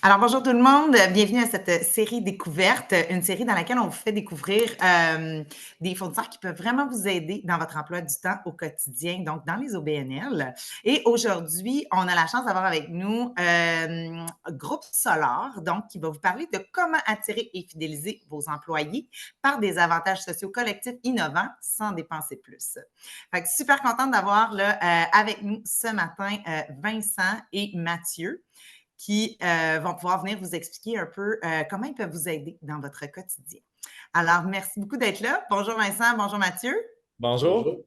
Alors, bonjour tout le monde, bienvenue à cette série découverte, une série dans laquelle on vous fait découvrir des fournisseurs qui peuvent vraiment vous aider dans votre emploi du temps au quotidien, donc dans les OBNL. Et aujourd'hui, on a la chance d'avoir avec nous Groupe Solar, donc qui va vous parler de comment attirer et fidéliser vos employés par des avantages sociaux collectifs innovants sans dépenser plus. Fait que super contente d'avoir là avec nous ce matin Vincent et Mathieu qui vont pouvoir venir vous expliquer un peu comment ils peuvent vous aider dans votre quotidien. Alors, merci beaucoup d'être là. Bonjour Vincent, bonjour Mathieu. Bonjour. Bonjour.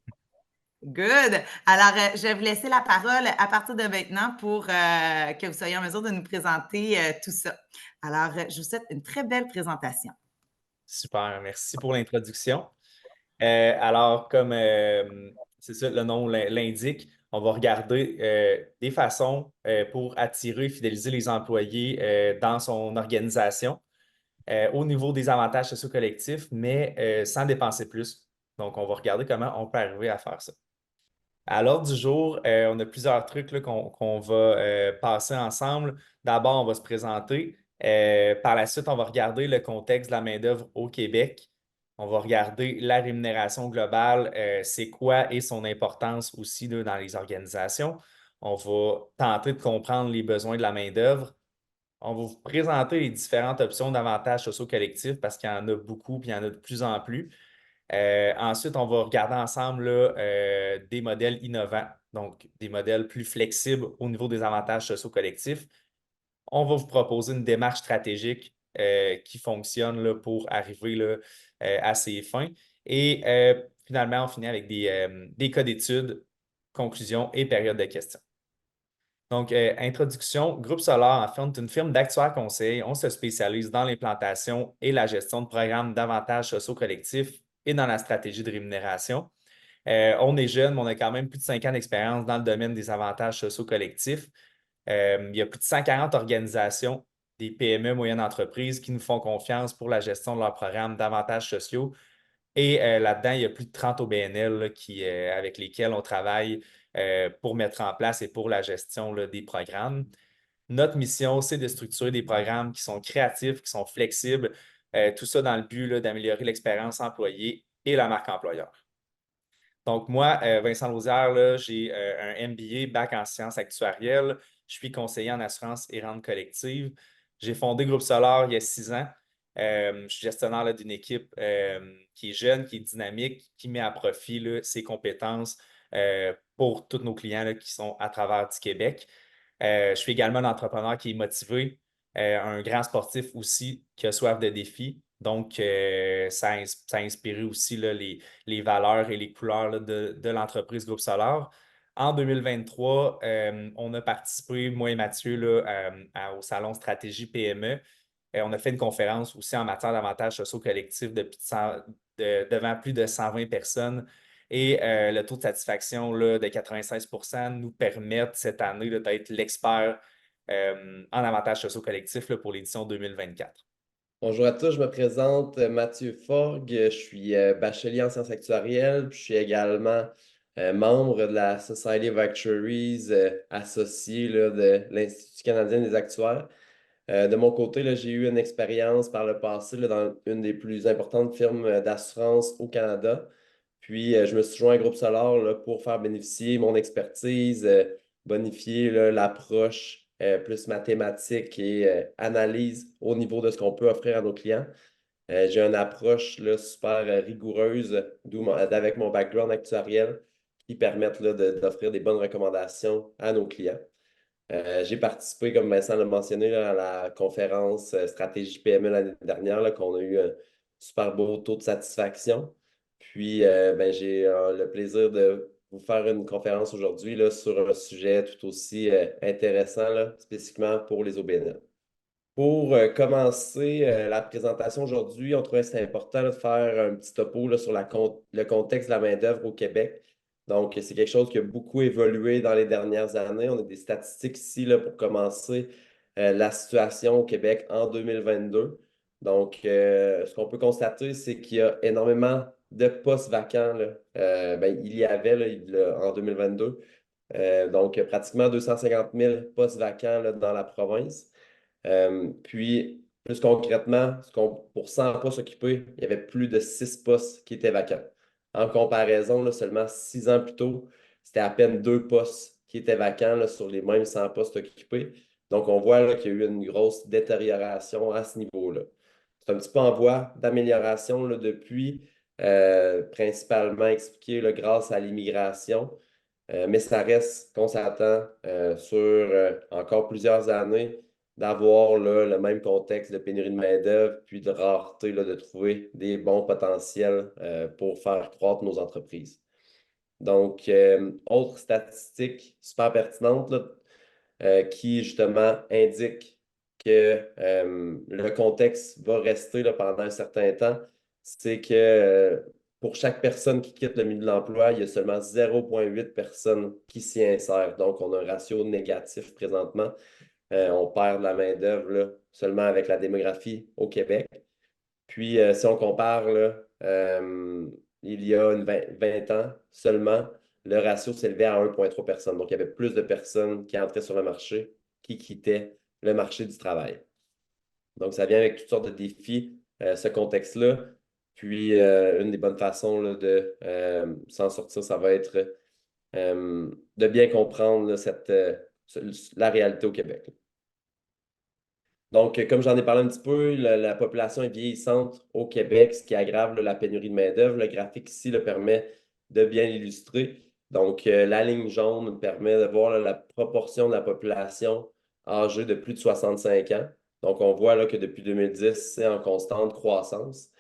Good. Alors, je vais vous laisser la parole à partir de maintenant pour que vous soyez en mesure de nous présenter tout ça. Alors, je vous souhaite une très belle présentation. Super, merci pour l'introduction. Alors, comme c'est ça, le nom l'indique, on va regarder des façons pour attirer et fidéliser les employés dans son organisation au niveau des avantages sociaux collectifs, mais sans dépenser plus. Donc, on va regarder comment on peut arriver à faire ça. À l'ordre du jour, on a plusieurs trucs là, qu'on va passer ensemble. D'abord, on va se présenter. Par la suite, on va regarder le contexte de la main-d'œuvre au Québec. On va regarder la rémunération globale, c'est quoi et son importance aussi là, dans les organisations. On va tenter de comprendre les besoins de la main-d'œuvre. On va vous présenter les différentes options d'avantages sociaux collectifs parce qu'il y en a beaucoup, puis il y en a de plus en plus. Ensuite, on va regarder ensemble là, des modèles innovants, donc des modèles plus flexibles au niveau des avantages sociaux collectifs. On va vous proposer une démarche stratégique qui fonctionne là, pour arriver là, à ces fins. Et finalement, on finit avec des cas d'études, conclusions et périodes de questions. Donc, introduction, Groupe Solar, en fait, on est une firme d'actuaires conseil. On se spécialise dans l'implantation et la gestion de programmes d'avantages sociaux collectifs et dans la stratégie de rémunération. On est jeune, mais on a quand même plus de 5 ans d'expérience dans le domaine des avantages sociaux collectifs. Il y a plus de 140 organisations, des PME, moyennes entreprises, qui nous font confiance pour la gestion de leurs programmes d'avantages sociaux. Et là-dedans, il y a plus de 30 OBNL là, avec lesquels on travaille pour mettre en place et pour la gestion là, des programmes. Notre mission, c'est de structurer des programmes qui sont créatifs, qui sont flexibles, tout ça dans le but là, d'améliorer l'expérience employée et la marque employeur. Donc, moi, Vincent Lausière, là, j'ai un MBA, bac en sciences actuarielles. Je suis conseiller en assurance et rente collective. J'ai fondé Groupe Solar il y a 6 ans. Je suis gestionnaire là, d'une équipe qui est jeune, qui est dynamique, qui met à profit là, ses compétences pour tous nos clients là, qui sont à travers du Québec. Je suis également un entrepreneur qui est motivé, un grand sportif aussi qui a soif de défis. Donc, ça a inspiré aussi là, les valeurs et les couleurs là, de l'entreprise Groupe Solar. En 2023, on a participé, moi et Mathieu, là, au Salon Stratégie PME. On a fait une conférence aussi en matière d'avantages sociaux collectifs devant plus de 120 personnes. Et le taux de satisfaction là, de 96 nous permet cette année là, d'être l'expert en avantages sociaux collectifs là, pour l'édition 2024. Bonjour à tous, je me présente Mathieu Forgue, je suis bachelier en sciences actuarielles, puis je suis également membre de la Society of Actuaries, associé là, de l'Institut canadien des actuaires. De mon côté, là, j'ai eu une expérience par le passé là, dans une des plus importantes firmes d'assurance au Canada. Puis, je me suis joint à Groupe Solar là, pour faire bénéficier mon expertise, bonifier là, l'approche plus mathématique et analyse au niveau de ce qu'on peut offrir à nos clients. J'ai une approche là, super rigoureuse avec mon background actuariel qui permettent là, d'offrir des bonnes recommandations à nos clients. J'ai participé, comme Vincent l'a mentionné, là, à la conférence Stratégie PME l'année dernière, là, qu'on a eu un super beau taux de satisfaction. Puis, ben, j'ai le plaisir de vous faire une conférence aujourd'hui là, sur un sujet tout aussi intéressant, là, spécifiquement pour les OBNL. Pour commencer la présentation aujourd'hui, on trouvait que c'était important là, de faire un petit topo là, sur le contexte de la main-d'œuvre au Québec. Donc, c'est quelque chose qui a beaucoup évolué dans les dernières années. On a des statistiques ici là, pour commencer la situation au Québec en 2022. Donc, ce qu'on peut constater, c'est qu'il y a énormément de postes vacants. Là. Ben, il y avait en 2022. Donc, pratiquement 250 000 postes vacants là, dans la province. Puis, plus concrètement, pour 100 postes occupés, il y avait plus de 6 postes qui étaient vacants. En comparaison, là, seulement 6 ans plus tôt, c'était à peine 2 postes qui étaient vacants là, sur les mêmes 100 postes occupés. Donc, on voit là, qu'il y a eu une grosse détérioration à ce niveau-là. C'est un petit peu en voie d'amélioration là, depuis, principalement expliqué là, grâce à l'immigration. Mais ça reste qu'on s'attend sur encore plusieurs années d'avoir là, le même contexte de pénurie de main-d'œuvre, puis de rareté là, de trouver des bons potentiels pour faire croître nos entreprises. Donc, autre statistique super pertinente là, qui justement indique que le contexte va rester là, pendant un certain temps, c'est que pour chaque personne qui quitte le milieu de l'emploi, il y a seulement 0,8 personnes qui s'y insèrent. Donc, on a un ratio négatif présentement. On perd de la main-d'œuvre là, seulement avec la démographie au Québec. Puis, si on compare, là, il y a 20 ans seulement, le ratio s'élevait à 1,3 personnes. Donc, il y avait plus de personnes qui entraient sur le marché qui quittaient le marché du travail. Donc, ça vient avec toutes sortes de défis, ce contexte-là. Puis, une des bonnes façons là, de s'en sortir, ça va être de bien comprendre là, la réalité au Québec. Donc, comme j'en ai parlé un petit peu, la population est vieillissante au Québec, ce qui aggrave la pénurie de main-d'œuvre. Le graphique ici le permet de bien l'illustrer. Donc, la ligne jaune permet de voir là, la proportion de la population âgée de plus de 65 ans. Donc, on voit là, que depuis 2010, c'est en constante croissance.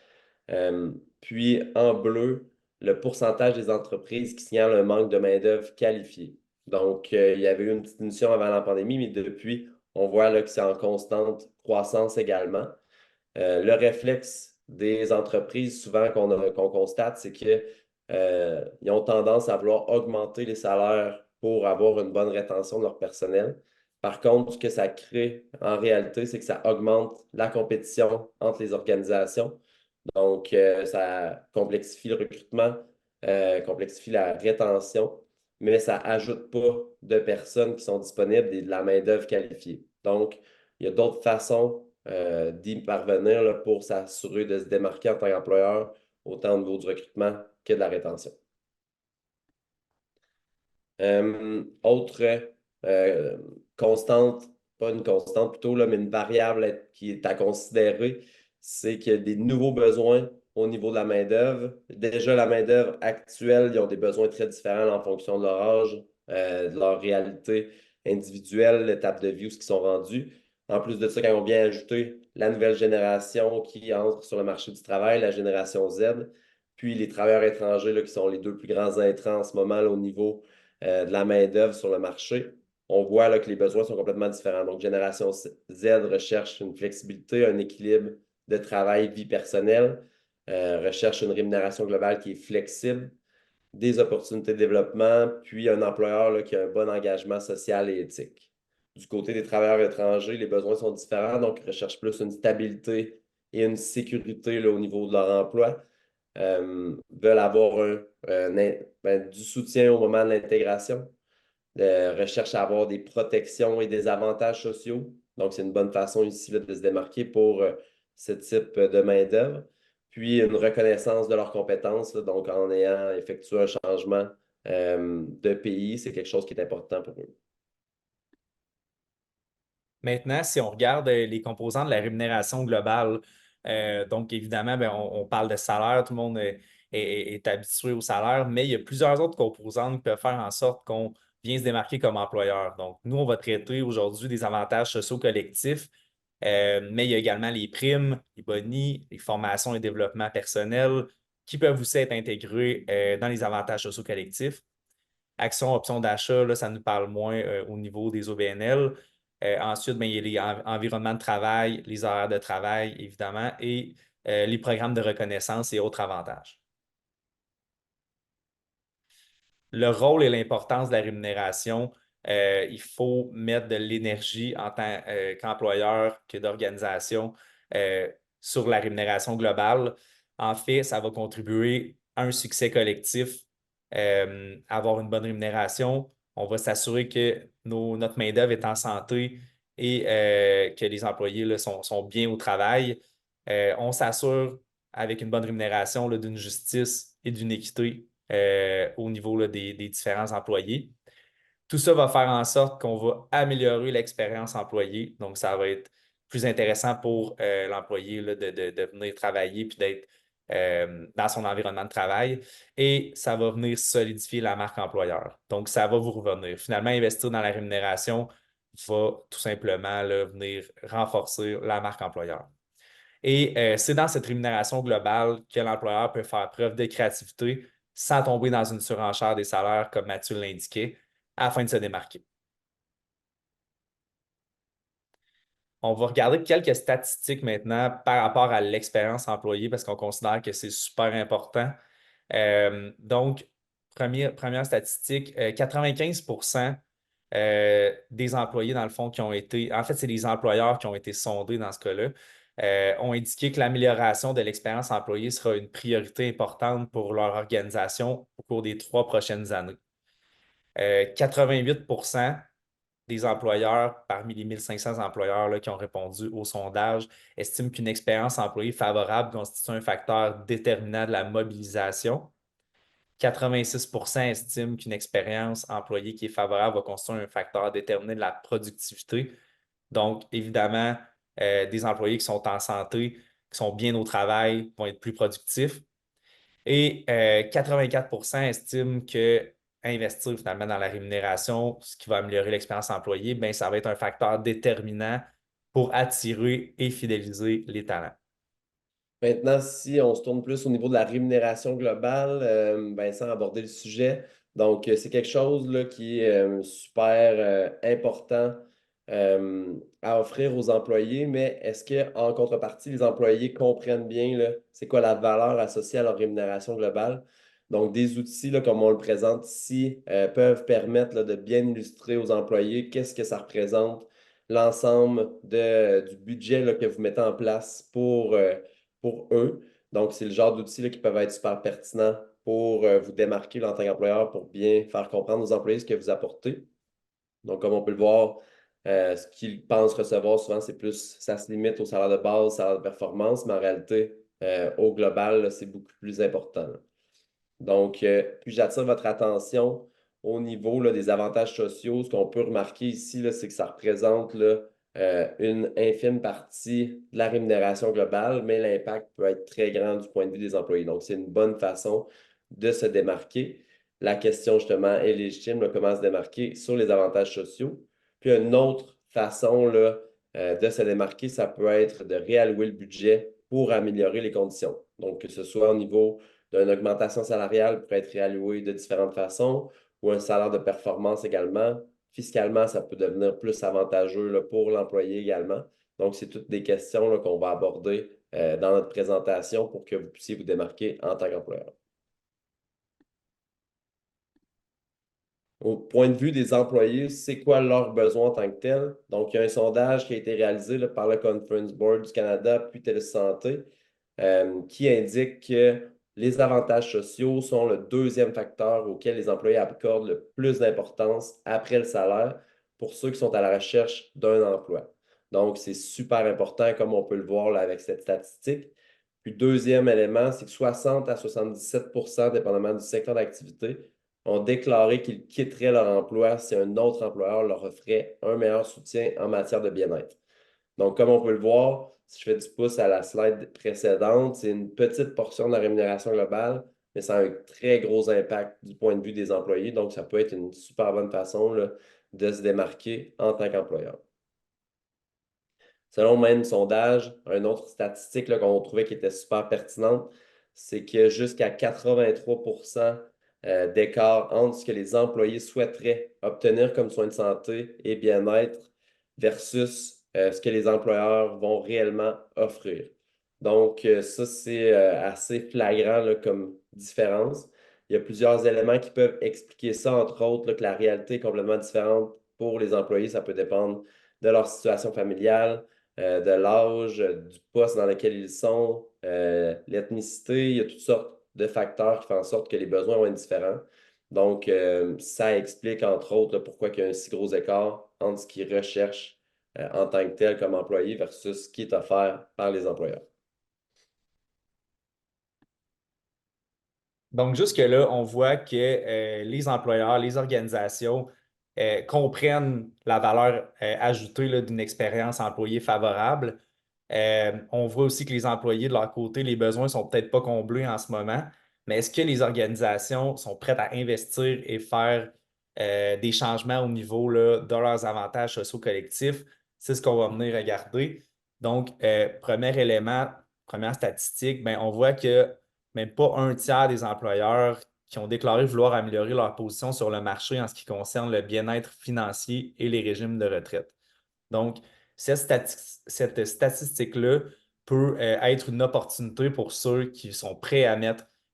Puis, en bleu, le pourcentage des entreprises qui signalent un manque de main-d'œuvre qualifiée. Donc, il y avait eu une petite diminution avant la pandémie, mais depuis, on voit là, que c'est en constante croissance également. Le réflexe des entreprises, souvent qu'on constate, c'est qu'ils ont tendance à vouloir augmenter les salaires pour avoir une bonne rétention de leur personnel. Par contre, ce que ça crée en réalité, c'est que ça augmente la compétition entre les organisations. Donc, ça complexifie le recrutement, complexifie la rétention, mais ça n'ajoute pas de personnes qui sont disponibles et de la main-d'œuvre qualifiée. Donc, il y a d'autres façons d'y parvenir là, pour s'assurer de se démarquer en tant qu'employeur, autant au niveau du recrutement que de la rétention. Autre constante, pas une constante plutôt, là, mais une variable qui est à considérer, c'est qu'il y a des nouveaux besoins au niveau de la main-d'œuvre. Déjà, la main-d'œuvre actuelle, ils ont des besoins très différents en fonction de leur âge, de leur réalité individuelle, l'étape de vie où ils sont rendus. En plus de ça, quand on vient ajouter la nouvelle génération qui entre sur le marché du travail, la génération Z, puis les travailleurs étrangers là, qui sont les deux plus grands intrants en ce moment là, au niveau de la main-d'œuvre sur le marché, on voit là, que les besoins sont complètement différents. Donc, Génération Z recherche une flexibilité, un équilibre de travail, vie personnelle, recherche une rémunération globale qui est flexible, des opportunités de développement, puis un employeur là, qui a un bon engagement social et éthique. Du côté des travailleurs étrangers, les besoins sont différents, donc ils recherchent plus une stabilité et une sécurité là, au niveau de leur emploi. Veulent avoir du soutien au moment de l'intégration, recherchent à avoir des protections et des avantages sociaux. Donc, c'est une bonne façon ici là, de se démarquer pour ce type de main-d'œuvre. Puis, une reconnaissance de leurs compétences. Là, donc, en ayant effectué un changement de pays, c'est quelque chose qui est important pour eux. Maintenant, si on regarde les composants de la rémunération globale, donc évidemment, ben, on parle de salaire, tout le monde est habitué au salaire, mais il y a plusieurs autres composantes qui peuvent faire en sorte qu'on vient se démarquer comme employeur. Donc, nous, on va traiter aujourd'hui des avantages sociaux collectifs, mais il y a également les primes, les bonis, les formations et développement personnel qui peuvent aussi être intégrés dans les avantages sociaux collectifs. Actions, options d'achat, là, ça nous parle moins au niveau des OBNL. Ensuite, ben, il y a les environnements de travail, les horaires de travail, évidemment, et les programmes de reconnaissance et autres avantages. Le rôle et l'importance de la rémunération, il faut mettre de l'énergie en tant qu'employeur que d'organisation sur la rémunération globale. En fait, ça va contribuer à un succès collectif, avoir une bonne rémunération. On va s'assurer que notre main-d'œuvre est en santé et que les employés là, sont bien au travail. On s'assure avec une bonne rémunération là, d'une justice et d'une équité au niveau là, des différents employés. Tout ça va faire en sorte qu'on va améliorer l'expérience employée. Donc, ça va être plus intéressant pour l'employé là, de venir travailler puis d'être dans son environnement de travail. Et ça va venir solidifier la marque employeur. Donc, ça va vous revenir. Finalement, investir dans la rémunération va tout simplement là, venir renforcer la marque employeur. Et c'est dans cette rémunération globale que l'employeur peut faire preuve de créativité sans tomber dans une surenchère des salaires, comme Mathieu l'indiquait, afin de se démarquer. On va regarder quelques statistiques maintenant par rapport à l'expérience employée parce qu'on considère que c'est super important. Donc, première statistique, 95% des employés, dans le fond, qui ont été, en fait, c'est les employeurs qui ont été sondés dans ce cas-là, ont indiqué que l'amélioration de l'expérience employée sera une priorité importante pour leur organisation au cours des 3 prochaines années. 88% des employeurs, parmi les 1500 employeurs là, qui ont répondu au sondage, estiment qu'une expérience employée favorable constitue un facteur déterminant de la mobilisation. 86% estiment qu'une expérience employée qui est favorable va constituer un facteur déterminant de la productivité. Donc, évidemment, des employés qui sont en santé, qui sont bien au travail, vont être plus productifs. Et 84% estiment que investir finalement dans la rémunération, ce qui va améliorer l'expérience employée, bien, ça va être un facteur déterminant pour attirer et fidéliser les talents. Maintenant, si on se tourne plus au niveau de la rémunération globale, Vincent a abordé le sujet. Donc, c'est quelque chose là, qui est super important à offrir aux employés, mais est-ce qu'en contrepartie, les employés comprennent bien là, c'est quoi la valeur associée à leur rémunération globale? Donc, des outils, là, comme on le présente ici, peuvent permettre là, de bien illustrer aux employés qu'est-ce que ça représente, l'ensemble du budget là, que vous mettez en place pour eux. Donc, c'est le genre d'outils là, qui peuvent être super pertinents pour vous démarquer là, en tant qu'employeur, pour bien faire comprendre aux employés ce que vous apportez. Donc, comme on peut le voir, ce qu'ils pensent recevoir souvent, c'est plus, ça se limite au salaire de base, salaire de performance, mais en réalité, au global, là, c'est beaucoup plus important. Là. Donc, puis j'attire votre attention au niveau là, des avantages sociaux. Ce qu'on peut remarquer ici, là, c'est que ça représente là, une infime partie de la rémunération globale, mais l'impact peut être très grand du point de vue des employés. Donc, c'est une bonne façon de se démarquer. La question, justement, est légitime, là, comment se démarquer sur les avantages sociaux. Puis, une autre façon là, de se démarquer, ça peut être de réallouer le budget pour améliorer les conditions. Donc, que ce soit au niveau d'une augmentation salariale peut être réallouée de différentes façons ou un salaire de performance également. Fiscalement, ça peut devenir plus avantageux là, pour l'employé également. Donc, c'est toutes des questions qu'on va aborder dans notre présentation pour que vous puissiez vous démarquer en tant qu'employeur. Au point de vue des employés, c'est quoi leurs besoins en tant que tel? Donc, il y a un sondage qui a été réalisé là, par le Conference Board du Canada puis Télésanté qui indique que les avantages sociaux sont le deuxième facteur auquel les employés accordent le plus d'importance après le salaire pour ceux qui sont à la recherche d'un emploi. Donc, c'est super important, comme on peut le voir là, avec cette statistique. Puis, deuxième élément, c'est que 60 à 77%, dépendamment du secteur d'activité, ont déclaré qu'ils quitteraient leur emploi si un autre employeur leur offrait un meilleur soutien en matière de bien-être. Donc, comme on peut le voir, si je fais du pouce à la slide précédente, c'est une petite portion de la rémunération globale, mais ça a un très gros impact du point de vue des employés. Donc, ça peut être une super bonne façon là, de se démarquer en tant qu'employeur. Selon le même sondage, une autre statistique qu'on trouvait qui était super pertinente, c'est que jusqu'à 83% d'écart entre ce que les employés souhaiteraient obtenir comme soins de santé et bien-être versus ce que les employeurs vont réellement offrir. Donc, ça, c'est assez flagrant là, comme différence. Il y a plusieurs éléments qui peuvent expliquer ça, entre autres, là, que la réalité est complètement différente pour les employés. Ça peut dépendre de leur situation familiale, de l'âge, du poste dans lequel ils sont, l'ethnicité. Il y a toutes sortes de facteurs qui font en sorte que les besoins vont être différents. Donc, ça explique, entre autres, pourquoi il y a un si gros écart entre ce qu'ils recherchent en tant que tel comme employé versus ce qui est offert par les employeurs. Donc, jusque-là, on voit que les employeurs, les organisations comprennent la valeur ajoutée là, d'une expérience employée favorable. On voit aussi que les employés, de leur côté, les besoins ne sont peut-être pas comblés en ce moment, mais est-ce que les organisations sont prêtes à investir et faire des changements au niveau là, de leurs avantages sociaux collectifs? C'est ce qu'on va venir regarder. Donc, premier élément, première statistique, ben, on voit que même pas un tiers des employeurs qui ont déclaré vouloir améliorer leur position sur le marché en ce qui concerne le bien-être financier et les régimes de retraite. Donc, cette statistique-là peut être une opportunité pour ceux qui sont prêts à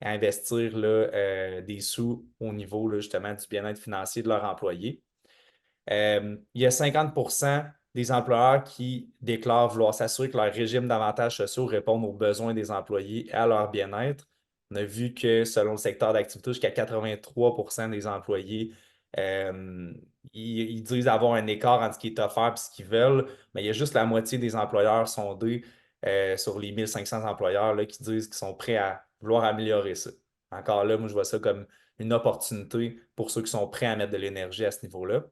investir là, des sous au niveau là, justement du bien-être financier de leurs employés. Il y a 50% des employeurs qui déclarent vouloir s'assurer que leur régime d'avantages sociaux répond aux besoins des employés et à leur bien-être. On a vu que selon le secteur d'activité, jusqu'à 83% des employés ils disent avoir un écart entre ce qui est offert et ce qu'ils veulent, mais il y a juste la moitié des employeurs sondés sur les 1500 employeurs là, qui disent qu'ils sont prêts à vouloir améliorer ça. Encore là, moi, je vois ça comme une opportunité pour ceux qui sont prêts à mettre de l'énergie à ce niveau-là.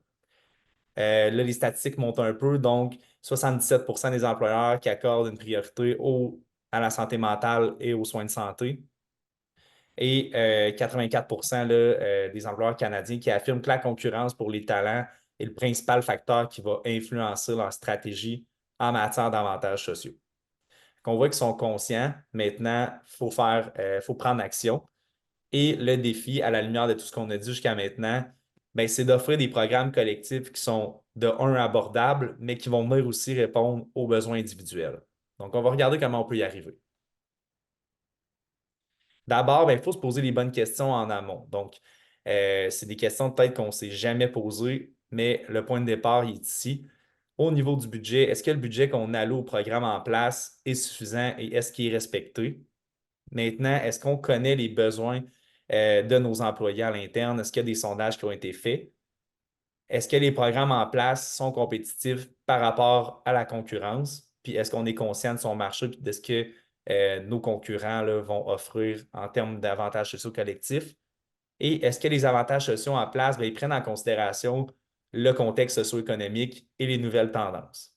Là, les statistiques montent un peu, donc 77% des employeurs qui accordent une priorité à la santé mentale et aux soins de santé. Et 84% là, des employeurs canadiens qui affirment que la concurrence pour les talents est le principal facteur qui va influencer leur stratégie en matière d'avantages sociaux. On voit qu'ils sont conscients. Maintenant, faut prendre action. Et le défi, à la lumière de tout ce qu'on a dit jusqu'à maintenant, ben, c'est d'offrir des programmes collectifs qui sont de un abordables, mais qui vont venir aussi répondre aux besoins individuels. Donc, on va regarder comment on peut y arriver. D'abord, ben, il faut se poser les bonnes questions en amont. Donc, c'est des questions peut-être qu'on ne s'est jamais posées, mais le point de départ il est ici. Au niveau du budget, est-ce que le budget qu'on alloue au programme en place est suffisant et est-ce qu'il est respecté? Maintenant, est-ce qu'on connaît les besoins de nos employés à l'interne? Est-ce qu'il y a des sondages qui ont été faits? Est-ce que les programmes en place sont compétitifs par rapport à la concurrence? Puis est-ce qu'on est conscient de son marché et de ce que nos concurrents là, vont offrir en termes d'avantages sociaux collectifs? Et est-ce que les avantages sociaux en place, bien, ils prennent en considération le contexte socio-économique et les nouvelles tendances?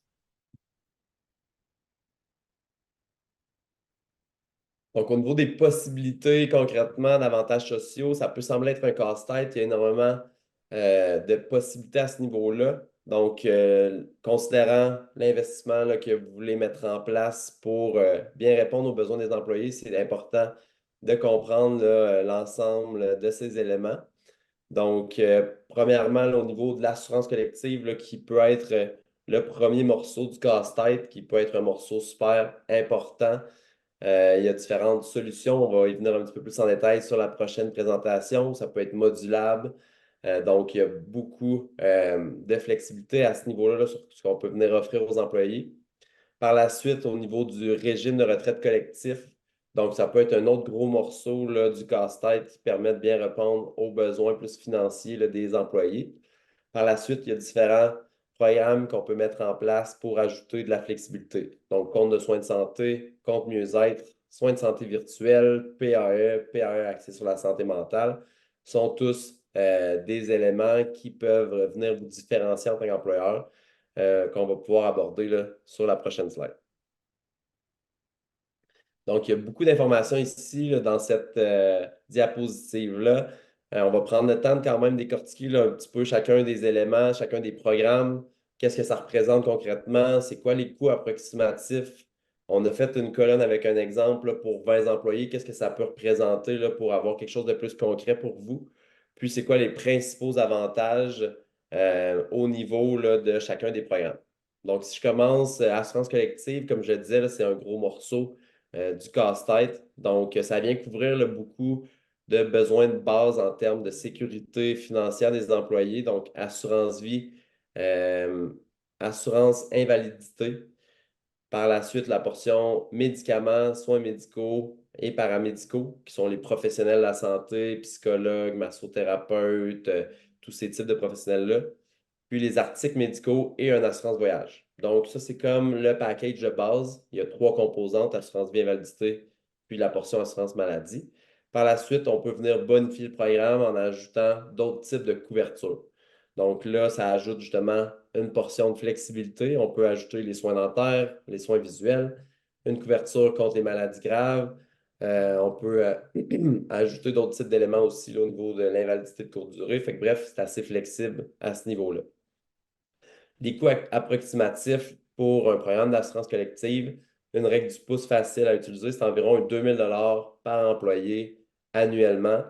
Donc, au niveau des possibilités concrètement d'avantages sociaux, ça peut sembler être un casse-tête. Il y a énormément de possibilités à ce niveau-là. Donc, considérant l'investissement là, que vous voulez mettre en place pour bien répondre aux besoins des employés, c'est important de comprendre l'ensemble de ces éléments. Donc, premièrement, là, au niveau de l'assurance collective, là, qui peut être le premier morceau du casse-tête, qui peut être un morceau super important. Il y a différentes solutions. On va y venir un petit peu plus en détail sur la prochaine présentation. Ça peut être modulable. Donc, il y a beaucoup de flexibilité à ce niveau-là là, sur ce qu'on peut venir offrir aux employés. Par la suite, au niveau du régime de retraite collectif, donc ça peut être un autre gros morceau là, du casse-tête qui permet de bien répondre aux besoins plus financiers là, des employés. Par la suite, il y a différents programmes qu'on peut mettre en place pour ajouter de la flexibilité. Donc, compte de soins de santé, compte mieux-être, soins de santé virtuels, PAE axé sur la santé mentale, sont tous des éléments qui peuvent venir vous différencier en tant qu'employeur qu'on va pouvoir aborder là, sur la prochaine slide. Donc, il y a beaucoup d'informations ici là, dans cette diapositive-là. On va prendre le temps de quand même décortiquer là, un petit peu chacun des éléments, chacun des programmes. Qu'est-ce que ça représente concrètement? C'est quoi les coûts approximatifs? On a fait une colonne avec un exemple là, pour 20 employés. Qu'est-ce que ça peut représenter là, pour avoir quelque chose de plus concret pour vous? Puis, c'est quoi les principaux avantages au niveau là, de chacun des programmes? Donc, si je commence, assurance collective, comme je le disais, là, c'est un gros morceau du casse-tête. Donc, ça vient couvrir là, beaucoup de besoins de base en termes de sécurité financière des employés, donc assurance vie, assurance invalidité. Par la suite, la portion médicaments, soins médicaux et paramédicaux, qui sont les professionnels de la santé, psychologues, massothérapeutes, tous ces types de professionnels-là. Puis les articles médicaux et une assurance voyage. Donc, ça, c'est comme le package de base. Il y a 3 composantes, assurance vie invalidité, puis la portion assurance maladie. Par la suite, on peut venir bonifier le programme en ajoutant d'autres types de couvertures. Donc là, ça ajoute justement une portion de flexibilité. On peut ajouter les soins dentaires, les soins visuels, une couverture contre les maladies graves. On peut ajouter d'autres types d'éléments aussi là, au niveau de l'invalidité de courte durée. Fait que, bref, c'est assez flexible à ce niveau-là. Les coûts approximatifs pour un programme d'assurance collective, une règle du pouce facile à utiliser, c'est environ 2 000 par employé annuellement,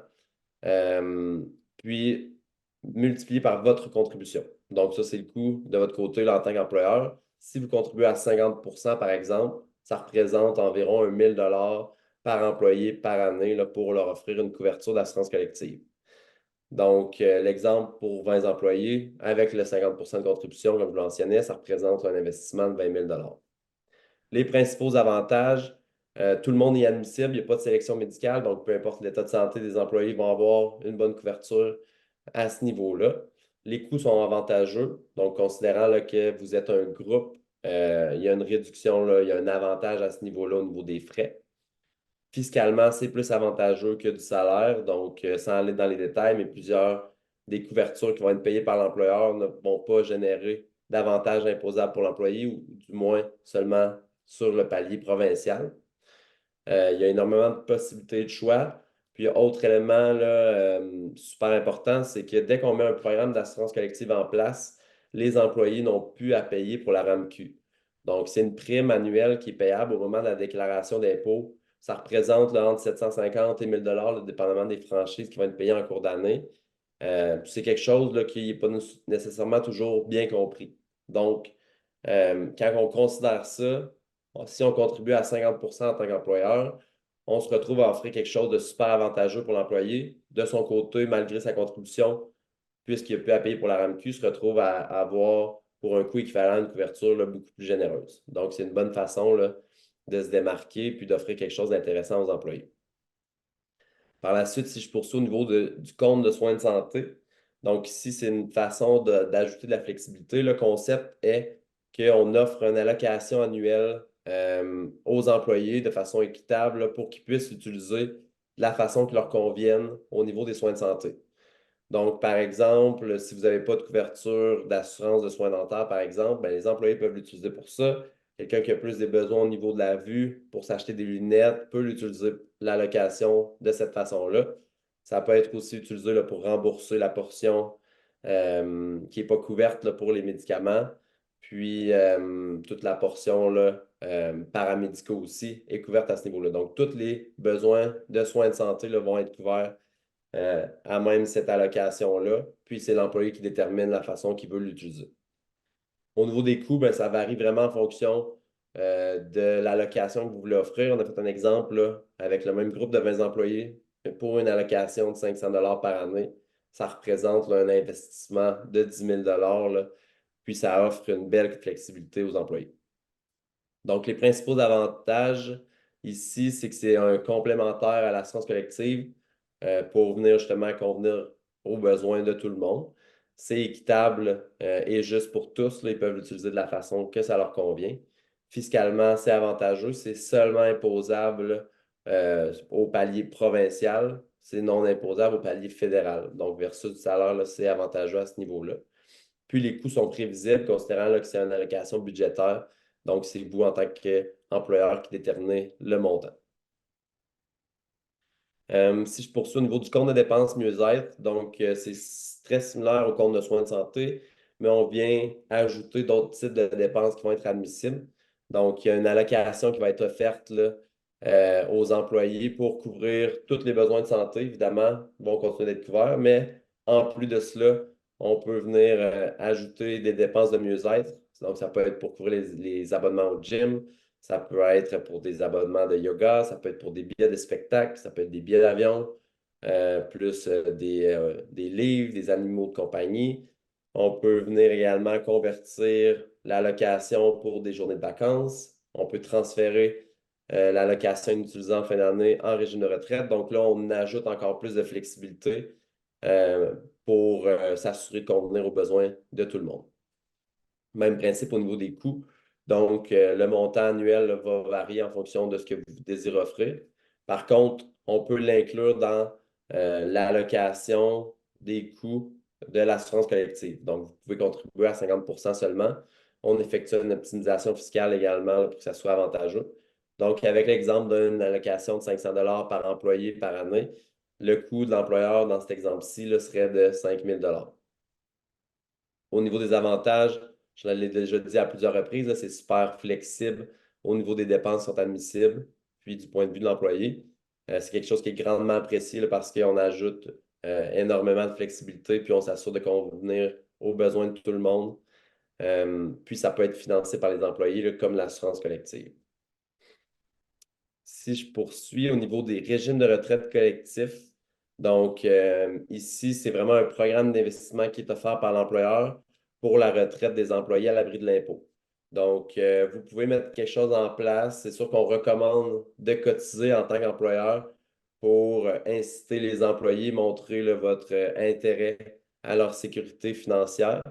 puis multiplié par votre contribution. Donc, ça, c'est le coût de votre côté là, en tant qu'employeur. Si vous contribuez à 50 par exemple, ça représente environ 1 000 par employé par année là, pour leur offrir une couverture d'assurance collective. Donc, l'exemple pour 20 employés, avec le 50 de contribution, comme je le mentionnais, ça représente un investissement de 20 000 Les principaux avantages, tout le monde est admissible, il n'y a pas de sélection médicale, donc peu importe l'état de santé des employés, ils vont avoir une bonne couverture à ce niveau-là. Les coûts sont avantageux, donc considérant là, que vous êtes un groupe, il y a une réduction, là, il y a un avantage à ce niveau-là au niveau des frais. Fiscalement, c'est plus avantageux que du salaire. Donc, sans aller dans les détails, mais plusieurs des couvertures qui vont être payées par l'employeur ne vont pas générer d'avantages imposables pour l'employé ou du moins seulement sur le palier provincial. Il y a énormément de possibilités de choix. Puis, autre élément là, super important, c'est que dès qu'on met un programme d'assurance collective en place, les employés n'ont plus à payer pour la RAMQ. Donc, c'est une prime annuelle qui est payable au moment de la déclaration d'impôt. Ça représente là, entre 750 et 1000 $, dépendamment des franchises qui vont être payées en cours d'année. C'est quelque chose là, qui n'est pas nécessairement toujours bien compris. Donc, quand on considère ça, si on contribue à 50 en tant qu'employeur, on se retrouve à offrir quelque chose de super avantageux pour l'employé. De son côté, malgré sa contribution, puisqu'il n'a plus à payer pour la RAMQ, se retrouve à avoir pour un coût équivalent une couverture là, beaucoup plus généreuse. Donc, c'est une bonne façon là, de se démarquer puis d'offrir quelque chose d'intéressant aux employés. Par la suite, si je poursuis au niveau du compte de soins de santé, donc ici, c'est une façon d'ajouter de la flexibilité. Le concept est qu'on offre une allocation annuelle aux employés de façon équitable là, pour qu'ils puissent l'utiliser de la façon qui leur convienne au niveau des soins de santé. Donc, par exemple, si vous n'avez pas de couverture d'assurance de soins dentaires, par exemple, ben, les employés peuvent l'utiliser pour ça. Quelqu'un qui a plus des besoins au niveau de la vue pour s'acheter des lunettes peut l'utiliser l'allocation de cette façon-là. Ça peut être aussi utilisé là, pour rembourser la portion qui n'est pas couverte là, pour les médicaments. Puis, toute la portion là, paramédicaux aussi est couverte à ce niveau-là. Donc, tous les besoins de soins de santé là, vont être couverts à même cette allocation-là. Puis, c'est l'employé qui détermine la façon qu'il veut l'utiliser. Au niveau des coûts, ben, ça varie vraiment en fonction de l'allocation que vous voulez offrir. On a fait un exemple là, avec le même groupe de 20 employés pour une allocation de 500 par année. Ça représente là, un investissement de 10 000 là, puis ça offre une belle flexibilité aux employés. Donc, les principaux avantages ici, c'est que c'est un complémentaire à l'assurance collective pour venir justement convenir aux besoins de tout le monde. C'est équitable et juste pour tous. Là, ils peuvent l'utiliser de la façon que ça leur convient. Fiscalement, c'est avantageux. C'est seulement imposable au palier provincial. C'est non imposable au palier fédéral. Donc, versus du salaire, c'est avantageux à ce niveau-là. Puis, les coûts sont prévisibles, considérant là, que c'est une allocation budgétaire. Donc, c'est vous, en tant qu'employeur, qui déterminez le montant. Si je poursuis au niveau du compte de dépenses mieux-être, donc c'est très similaire au compte de soins de santé, mais on vient ajouter d'autres types de dépenses qui vont être admissibles. Donc, il y a une allocation qui va être offerte là, aux employés pour couvrir tous les besoins de santé, évidemment, vont continuer d'être couverts, mais en plus de cela, on peut venir ajouter des dépenses de mieux-être. Donc, ça peut être pour couvrir les abonnements au gym, ça peut être pour des abonnements de yoga, ça peut être pour des billets de spectacle, ça peut être des billets d'avion, plus des livres, des animaux de compagnie. On peut venir également convertir l'allocation pour des journées de vacances. On peut transférer l'allocation inutilisée en fin d'année en régime de retraite. Donc là, on ajoute encore plus de flexibilité pour s'assurer de convenir aux besoins de tout le monde. Même principe au niveau des coûts. Donc, le montant annuel là, va varier en fonction de ce que vous désirez offrir. Par contre, on peut l'inclure dans l'allocation des coûts de l'assurance collective. Donc, vous pouvez contribuer à 50% seulement. On effectue une optimisation fiscale également là, pour que ça soit avantageux. Donc, avec l'exemple d'une allocation de 500 par employé par année, le coût de l'employeur dans cet exemple-ci là, serait de 5 000 Au niveau des avantages, je l'ai déjà dit à plusieurs reprises, là, c'est super flexible. Au niveau des dépenses, sont admissibles. Puis du point de vue de l'employé, c'est quelque chose qui est grandement apprécié là, parce qu'on ajoute énormément de flexibilité, puis on s'assure de convenir aux besoins de tout le monde. Puis ça peut être financé par les employés, là, comme l'assurance collective. Si je poursuis au niveau des régimes de retraite collectifs, donc ici, c'est vraiment un programme d'investissement qui est offert par l'employeur pour la retraite des employés à l'abri de l'impôt. Donc, vous pouvez mettre quelque chose en place. C'est sûr qu'on recommande de cotiser en tant qu'employeur pour inciter les employés, montrer là, votre intérêt à leur sécurité financière.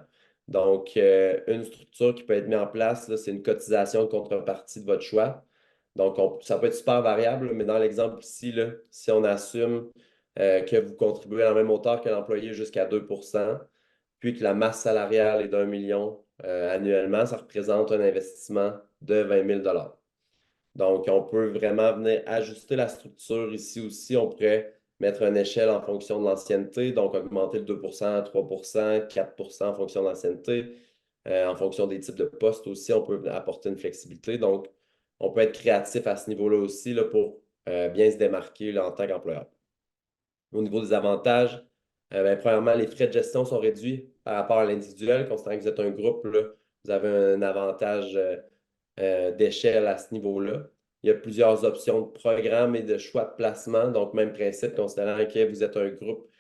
Donc, une structure qui peut être mise en place, là, c'est une cotisation de contrepartie de votre choix. Donc, ça peut être super variable, mais dans l'exemple ici, là, si on assume que vous contribuez à la même hauteur que l'employé jusqu'à 2 puis que la masse salariale est d'1 million annuellement, ça représente un investissement de 20 000 Donc, on peut vraiment venir ajuster la structure ici aussi. On pourrait mettre une échelle en fonction de l'ancienneté, donc augmenter le 2 3 4 en fonction de l'ancienneté. En fonction des types de postes aussi, on peut apporter une flexibilité. Donc, on peut être créatif à ce niveau-là aussi là, pour bien se démarquer là, en tant qu'employeur. Au niveau des avantages, premièrement, les frais de gestion sont réduits par rapport à l'individuel. Considérant que vous êtes un groupe, là, vous avez un avantage d'échelle à ce niveau-là. Il y a plusieurs options de programme et de choix de placement. Donc, même principe, considérant que vous êtes un groupe,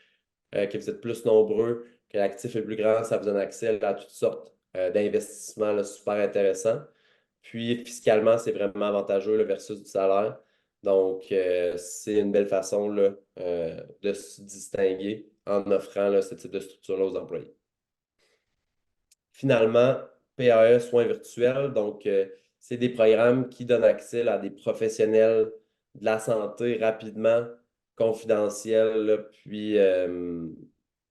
que vous êtes plus nombreux, que l'actif est plus grand, ça vous donne accès à toutes sortes d'investissements là, super intéressants. Puis, fiscalement, c'est vraiment avantageux là, versus du salaire. Donc, c'est une belle façon là, de se distinguer en offrant là, ce type de structure-là aux employés. Finalement, PAE, soins virtuels. Donc, c'est des programmes qui donnent accès là, à des professionnels de la santé rapidement, confidentiels, là, puis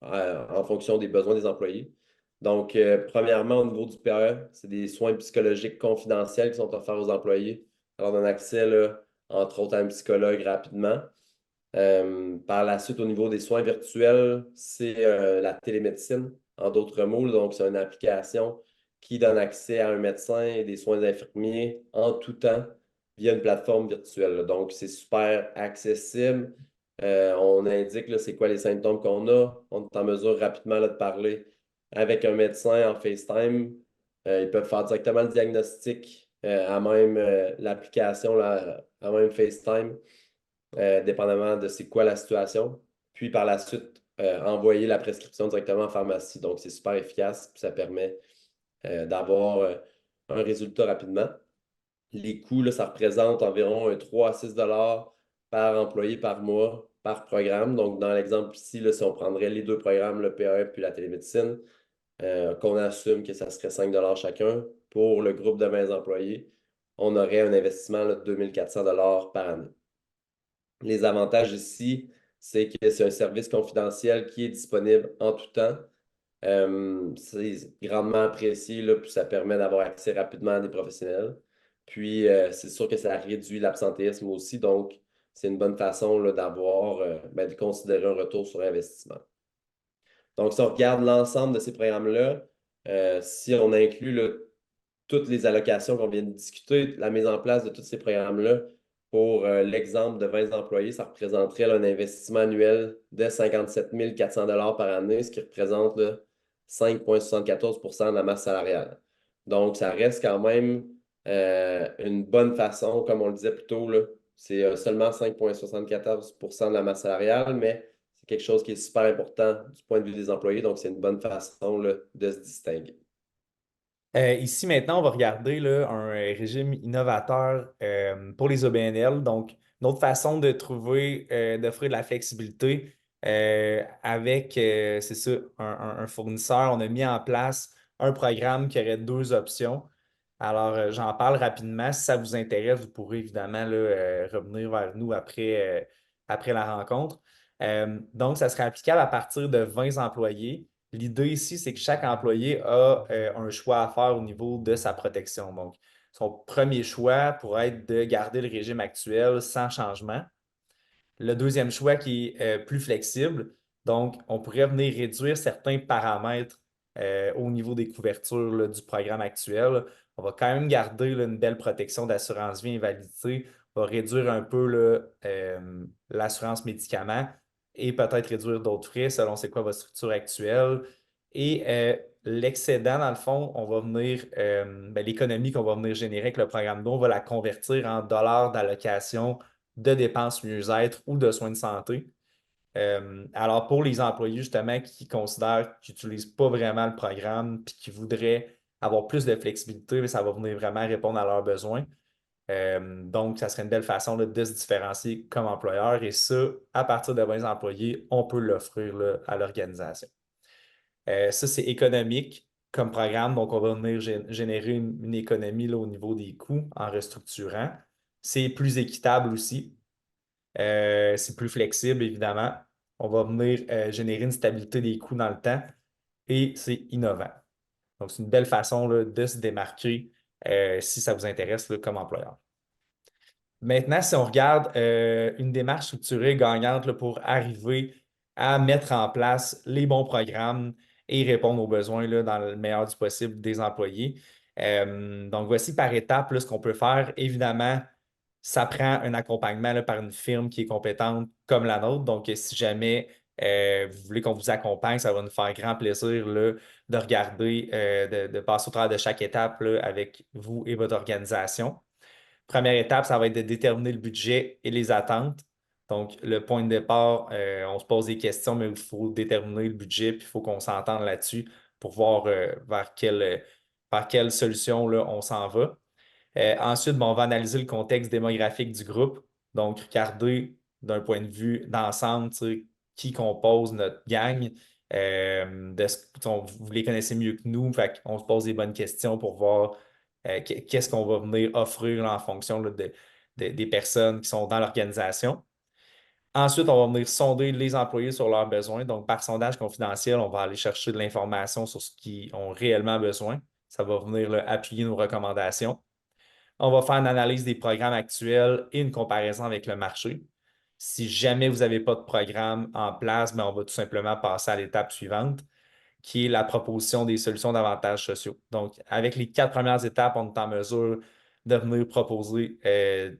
en fonction des besoins des employés. Donc, premièrement, au niveau du PAE, c'est des soins psychologiques confidentiels qui sont offerts aux employés. Alors, on donne accès, là, entre autres, à un psychologue rapidement. Par la suite, au niveau des soins virtuels, c'est la télémédecine, en d'autres mots. Donc, c'est une application qui donne accès à un médecin et des soins infirmiers en tout temps via une plateforme virtuelle. Donc, c'est super accessible. On indique là, c'est quoi les symptômes qu'on a. On est en mesure rapidement là, de parler avec un médecin en FaceTime. Ils peuvent faire directement le diagnostic à même l'application, là, à même FaceTime. Dépendamment de c'est quoi la situation. Puis par la suite, envoyer la prescription directement en pharmacie. Donc, c'est super efficace, puis ça permet d'avoir un résultat rapidement. Les coûts, là, ça représente environ 3 à 6 par employé par mois, par programme. Donc, dans l'exemple ici, là, si on prendrait les deux programmes, le PAE puis la télémédecine, qu'on assume que ça serait 5 chacun pour le groupe de 20 employés, on aurait un investissement là, de 2 400 par année. Les avantages ici, c'est que c'est un service confidentiel qui est disponible en tout temps. C'est grandement apprécié, là, puis ça permet d'avoir accès rapidement à des professionnels. Puis, c'est sûr que ça réduit l'absentéisme aussi, donc c'est une bonne façon là, d'avoir, de considérer un retour sur investissement. Donc, si on regarde l'ensemble de ces programmes-là, si on inclut là, toutes les allocations qu'on vient de discuter, la mise en place de tous ces programmes-là, pour l'exemple de 20 employés, ça représenterait là, un investissement annuel de 57 400 par année, ce qui représente 5,74 de la masse salariale. Donc, ça reste quand même une bonne façon, comme on le disait plus tôt, c'est seulement 5,74 de la masse salariale, mais c'est quelque chose qui est super important du point de vue des employés, donc c'est une bonne façon là, de se distinguer. Ici, maintenant, on va regarder là, un régime innovateur pour les OBNL. Donc, une autre façon de trouver, d'offrir de la flexibilité avec, c'est ça, un fournisseur. On a mis en place un programme qui aurait 2 options. Alors, j'en parle rapidement. Si ça vous intéresse, vous pourrez évidemment là, revenir vers nous après la rencontre. Donc, ça serait applicable à partir de 20 employés. L'idée ici, c'est que chaque employé a un choix à faire au niveau de sa protection. Donc, son premier choix pourrait être de garder le régime actuel sans changement. Le deuxième choix qui est plus flexible, donc on pourrait venir réduire certains paramètres au niveau des couvertures là, du programme actuel. On va quand même garder là, une belle protection d'assurance vie invalidité. On va réduire un peu là, l'assurance médicaments et peut-être réduire d'autres frais selon c'est quoi votre structure actuelle. Et l'excédent, dans le fond, on va venir, l'économie qu'on va venir générer avec le programme d'eau, on va la convertir en dollars d'allocation de dépenses mieux-être ou de soins de santé. Alors, pour les employés, justement, qui considèrent qu'ils n'utilisent pas vraiment le programme et qui voudraient avoir plus de flexibilité, ça va venir vraiment répondre à leurs besoins. Donc, ça serait une belle façon là, de se différencier comme employeur et ça, à partir de 20 employés, on peut l'offrir là, à l'organisation. Ça, c'est économique comme programme, donc on va venir générer une économie là, au niveau des coûts en restructurant. C'est plus équitable aussi. C'est plus flexible, évidemment. On va venir générer une stabilité des coûts dans le temps et c'est innovant. Donc, c'est une belle façon là, de se démarquer si ça vous intéresse là, comme employeur. Maintenant, si on regarde une démarche structurée gagnante là, pour arriver à mettre en place les bons programmes et répondre aux besoins là, dans le meilleur du possible des employés. Donc, voici par étapes là, ce qu'on peut faire. Évidemment, ça prend un accompagnement là, par une firme qui est compétente comme la nôtre. Donc, si jamais vous voulez qu'on vous accompagne, ça va nous faire grand plaisir là, de regarder, de passer au travers de chaque étape là, avec vous et votre organisation. Première étape, ça va être de déterminer le budget et les attentes. Donc, le point de départ, on se pose des questions, mais il faut déterminer le budget, puis il faut qu'on s'entende là-dessus pour voir vers quelle solution là, on s'en va. Ensuite, on va analyser le contexte démographique du groupe. Donc, regarder d'un point de vue d'ensemble, qui compose notre gang. Vous les connaissez mieux que nous, fait on se pose des bonnes questions pour voir qu'est-ce qu'on va venir offrir là, en fonction là, des personnes qui sont dans l'organisation. Ensuite, on va venir sonder les employés sur leurs besoins. Donc, par sondage confidentiel, on va aller chercher de l'information sur ce qu'ils ont réellement besoin. Ça va venir là, appuyer nos recommandations. On va faire une analyse des programmes actuels et une comparaison avec le marché. Si jamais vous n'avez pas de programme en place, on va tout simplement passer à l'étape suivante, qui est la proposition des solutions d'avantages sociaux. Donc, avec les 4 premières étapes, on est en mesure de venir proposer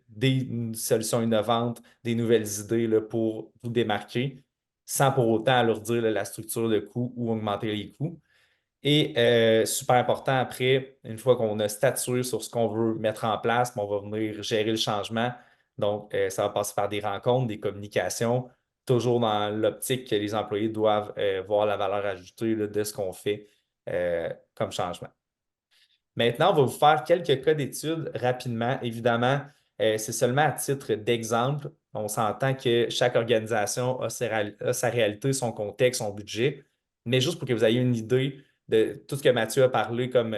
des solutions innovantes, des nouvelles idées là, pour vous démarquer, sans pour autant alourdir la structure de coûts ou augmenter les coûts. Et super important, après, une fois qu'on a statué sur ce qu'on veut mettre en place, on va venir gérer le changement. Donc, ça va passer par des rencontres, des communications, toujours dans l'optique que les employés doivent voir la valeur ajoutée là, de ce qu'on fait comme changement. Maintenant, on va vous faire quelques cas d'études rapidement. Évidemment, c'est seulement à titre d'exemple. On s'entend que chaque organisation a sa réalité, son contexte, son budget. Mais juste pour que vous ayez une idée de tout ce que Mathieu a parlé comme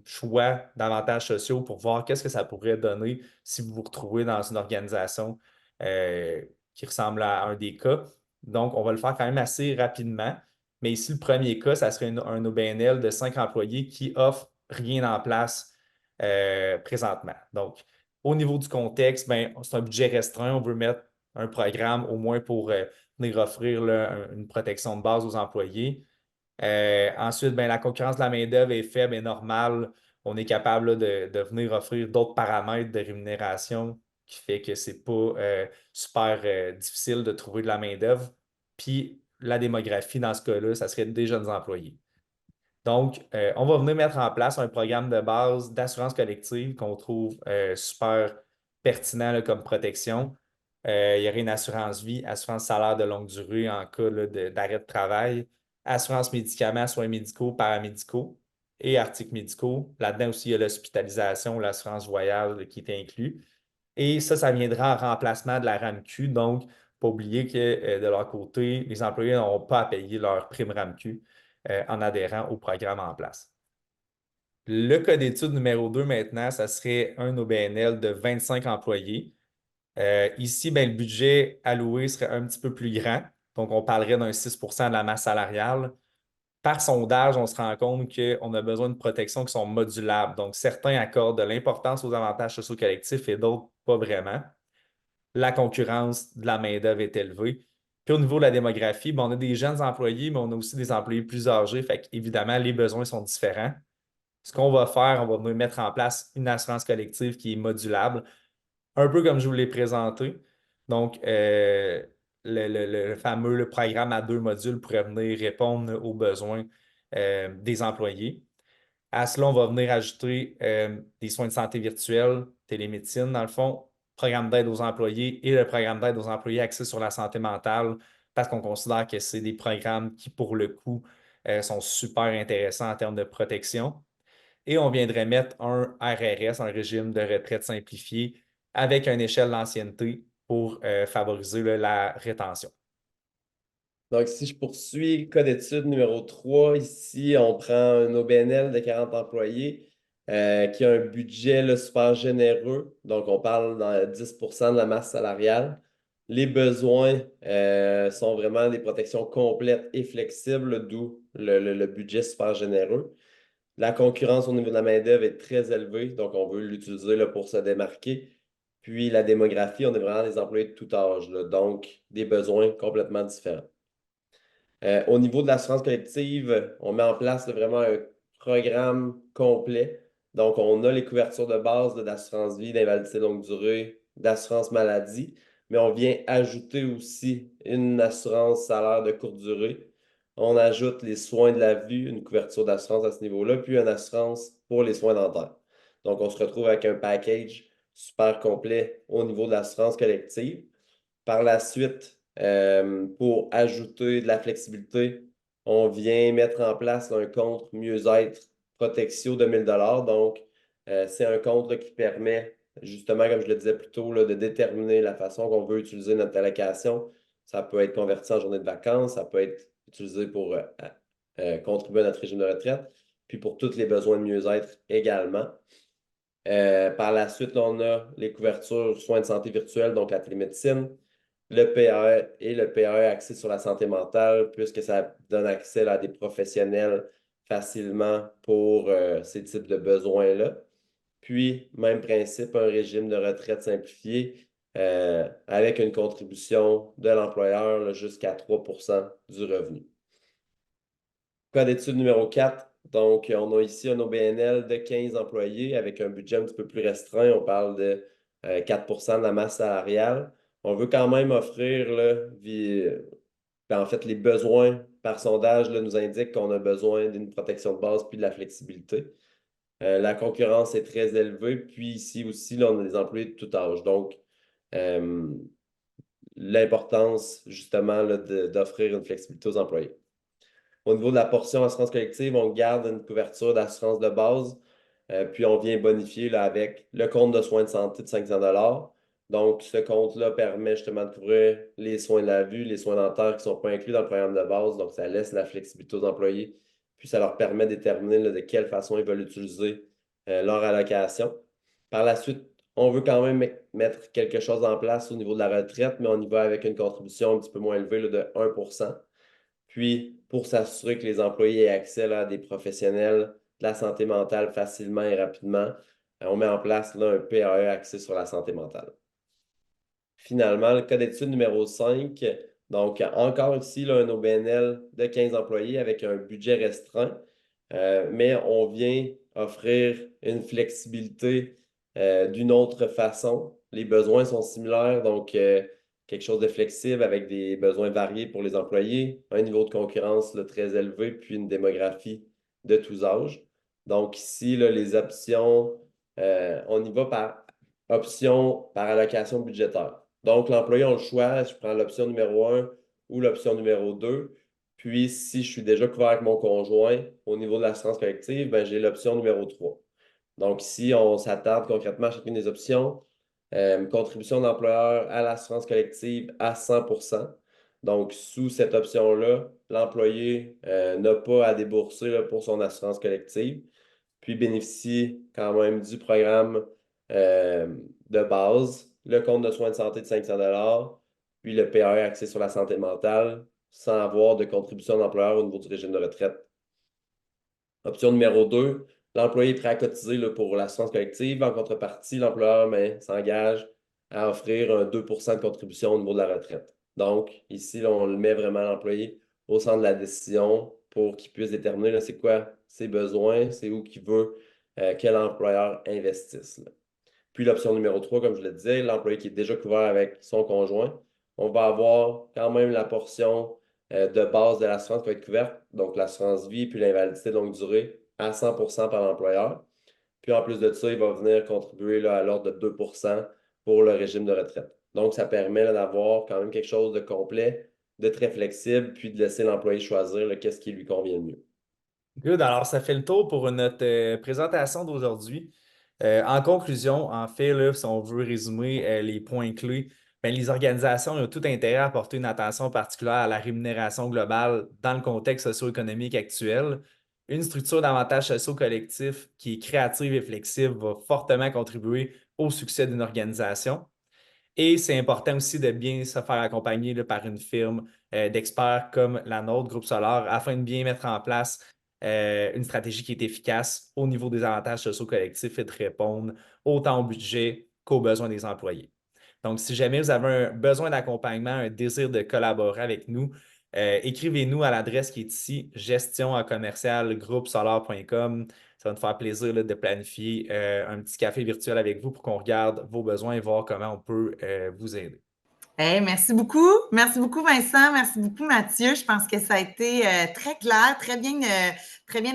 choix d'avantages sociaux pour voir qu'est-ce que ça pourrait donner si vous vous retrouvez dans une organisation qui ressemble à un des cas. Donc, on va le faire quand même assez rapidement. Mais ici, le premier cas, ça serait un OBNL de 5 employés qui offre rien en place présentement. Donc, au niveau du contexte, c'est un budget restreint. On veut mettre un programme au moins pour venir offrir là, une protection de base aux employés. Ensuite, la concurrence de la main-d'œuvre est faible et normale. On est capable là, de venir offrir d'autres paramètres de rémunération qui fait que ce n'est pas super difficile de trouver de la main-d'œuvre. Puis la démographie, dans ce cas-là, ça serait des jeunes employés. Donc, on va venir mettre en place un programme de base d'assurance collective qu'on trouve super pertinent là, comme protection. Il y aurait une assurance vie, assurance salaire de longue durée en cas d'arrêt de travail, assurance médicaments, soins médicaux, paramédicaux et articles médicaux. Là-dedans aussi, il y a l'hospitalisation, l'assurance voyage qui est inclus. Et ça viendra en remplacement de la RAMQ. Donc, il ne faut pas oublier que de leur côté, les employés n'auront pas à payer leur prime RAMQ en adhérant au programme en place. Le cas d'étude numéro 2 maintenant, ça serait un OBNL de 25 employés. Ici, ben, le budget alloué serait un petit peu plus grand. Donc, on parlerait d'un 6% de la masse salariale. Par sondage, on se rend compte qu'on a besoin de protections qui sont modulables. Donc, certains accordent de l'importance aux avantages sociaux collectifs et d'autres pas vraiment. La concurrence de la main-d'œuvre est élevée. Puis au niveau de la démographie, ben, on a des jeunes employés, mais on a aussi des employés plus âgés. Fait qu'évidemment, les besoins sont différents. Ce qu'on va faire, on va venir mettre en place une assurance collective qui est modulable, un peu comme je vous l'ai présenté. Donc, le fameux programme à 2 modules pourrait venir répondre aux besoins des employés. À cela, on va venir ajouter des soins de santé virtuels, télémédecine, dans le fond, programme d'aide aux employés et le programme d'aide aux employés axé sur la santé mentale, parce qu'on considère que c'est des programmes qui, pour le coup, sont super intéressants en termes de protection. Et on viendrait mettre un RRS, un régime de retraite simplifié, avec une échelle d'ancienneté pour favoriser là, la rétention. Donc, si je poursuis, cas d'étude numéro 3, ici, on prend un OBNL de 40 employés qui a un budget là, super généreux. Donc, on parle dans 10% de la masse salariale. Les besoins sont vraiment des protections complètes et flexibles, d'où le budget super généreux. La concurrence au niveau de la main-d'œuvre est très élevée, donc on veut l'utiliser là, pour se démarquer. Puis la démographie, on est vraiment des employés de tout âge, là, donc des besoins complètement différents. Au niveau de l'assurance collective, on met en place là, vraiment un programme complet. Donc, on a les couvertures de base d'assurance vie, d'invalidité longue durée, d'assurance maladie, mais on vient ajouter aussi une assurance salaire de courte durée. On ajoute les soins de la vue, une couverture d'assurance à ce niveau-là, puis une assurance pour les soins dentaires. Donc, on se retrouve avec un package super complet au niveau de l'assurance collective. Par la suite, pour ajouter de la flexibilité, on vient mettre en place un compte mieux-être Protexio de 1 000 $. Donc, c'est un compte là, qui permet, justement, comme je le disais plus tôt, là, de déterminer la façon qu'on veut utiliser notre allocation. Ça peut être converti en journée de vacances, ça peut être utilisé pour contribuer à notre régime de retraite, puis pour tous les besoins de mieux-être également. Par la suite, on a les couvertures soins de santé virtuels, donc la télémédecine, le PAE et le PAE axé sur la santé mentale, puisque ça donne accès là, à des professionnels facilement pour ces types de besoins-là. Puis, même principe, un régime de retraite simplifié avec une contribution de l'employeur jusqu'à 3% du revenu. Cas d'étude numéro 4. Donc, on a ici un OBNL de 15 employés avec un budget un petit peu plus restreint. On parle de 4% de la masse salariale. On veut quand même offrir, là, en fait, les besoins par sondage là, nous indiquent qu'on a besoin d'une protection de base puis de la flexibilité. La concurrence est très élevée. Puis ici aussi, là, on a des employés de tout âge. Donc, l'importance justement là, d'offrir une flexibilité aux employés. Au niveau de la portion assurance collective, on garde une couverture d'assurance de base, puis on vient bonifier là, avec le compte de soins de santé de 500 $. Donc, ce compte-là permet justement de couvrir les soins de la vue, les soins dentaires qui ne sont pas inclus dans le programme de base. Donc, ça laisse la flexibilité aux employés, puis ça leur permet de déterminer là, de quelle façon ils veulent utiliser leur allocation. Par la suite, on veut quand même mettre quelque chose en place au niveau de la retraite, mais on y va avec une contribution un petit peu moins élevée là, de 1%. Puis, pour s'assurer que les employés aient accès là, à des professionnels de la santé mentale facilement et rapidement, on met en place là, un PAE axé sur la santé mentale. Finalement, le cas d'étude numéro 5, donc encore ici, là, un OBNL de 15 employés avec un budget restreint, mais on vient offrir une flexibilité d'une autre façon. Les besoins sont similaires, donc quelque chose de flexible avec des besoins variés pour les employés, un niveau de concurrence là, très élevé, puis une démographie de tous âges. Donc ici, là, les options, on y va par option par allocation budgétaire. Donc, l'employé a le choix, je prends l'option numéro 1 ou l'option numéro 2. Puis, si je suis déjà couvert avec mon conjoint au niveau de l'assurance collective, ben, j'ai l'option numéro 3. Donc, ici, on s'attarde concrètement à chacune des options. Contribution d'employeur à l'assurance collective à 100%. Donc, sous cette option-là, l'employé n'a pas à débourser là, pour son assurance collective. puis bénéficie quand même du programme de base, le compte de soins de santé de 500 $, puis le PAE axé sur la santé mentale, sans avoir de contribution d'employeur au niveau du régime de retraite. Option numéro 2, l'employé est prêt à cotiser là, pour l'assurance collective. En contrepartie, l'employeur s'engage à offrir un 2 de contribution au niveau de la retraite. Donc, ici, là, on le met vraiment l'employé au centre de la décision pour qu'il puisse déterminer là, c'est quoi ses besoins, c'est où qu'il veut que l'employeur investisse. Là. Puis l'option numéro 3, comme je le disais, l'employé qui est déjà couvert avec son conjoint, on va avoir quand même la portion de base de l'assurance qui va être couverte, donc l'assurance vie puis l'invalidité longue durée à 100% par l'employeur. Puis en plus de ça, il va venir contribuer là, à l'ordre de 2 pour le régime de retraite. Donc, ça permet d'avoir quand même quelque chose de complet, de très flexible, puis de laisser l'employé choisir qu'est-ce qui lui convient le mieux. Good. Alors, ça fait le tour pour notre présentation d'aujourd'hui. En conclusion, en fait, là, si on veut résumer les points clés, ben, les organisations ont tout intérêt à porter une attention particulière à la rémunération globale dans le contexte socio-économique actuel. Une structure d'avantages sociaux collectifs qui est créative et flexible va fortement contribuer au succès d'une organisation. Et c'est important aussi de bien se faire accompagner là, par une firme d'experts comme la nôtre, Groupe Solar, afin de bien mettre en place une stratégie qui est efficace au niveau des avantages sociaux collectifs et de répondre autant au budget qu'aux besoins des employés. Donc, si jamais vous avez un besoin d'accompagnement, un désir de collaborer avec nous, écrivez-nous à l'adresse qui est ici, gestion@commercialgroupesolar.com. Ça va nous faire plaisir là, de planifier un petit café virtuel avec vous pour qu'on regarde vos besoins et voir comment on peut vous aider. Hey, merci beaucoup. Merci beaucoup, Vincent. Merci beaucoup, Mathieu. Je pense que ça a été très clair, très bien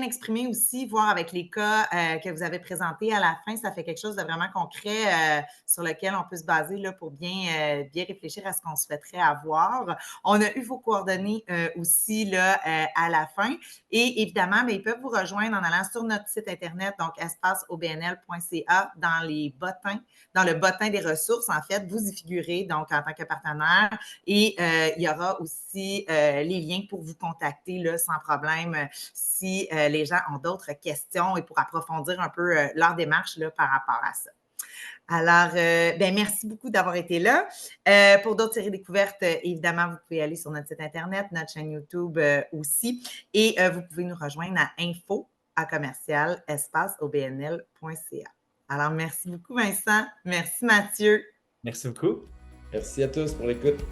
exprimé aussi, voir avec les cas que vous avez présentés à la fin. Ça fait quelque chose de vraiment concret sur lequel on peut se baser là, pour bien réfléchir à ce qu'on souhaiterait avoir. On a eu vos coordonnées aussi là, à la fin. Et évidemment, ils peuvent vous rejoindre en allant sur notre site Internet, donc espaceobnl.ca, dans le bottin des ressources, en fait, vous y figurez donc en tant que partenaire et il y aura aussi les liens pour vous contacter là, sans problème si les gens ont d'autres questions et pour approfondir un peu leur démarche là, par rapport à ça. Alors, merci beaucoup d'avoir été là. Pour d'autres séries découvertes, évidemment, vous pouvez aller sur notre site Internet, notre chaîne YouTube aussi et vous pouvez nous rejoindre à info@commercial-espaceobnl.ca. Alors, merci beaucoup, Vincent. Merci, Mathieu. Merci beaucoup. Merci à tous pour l'écoute.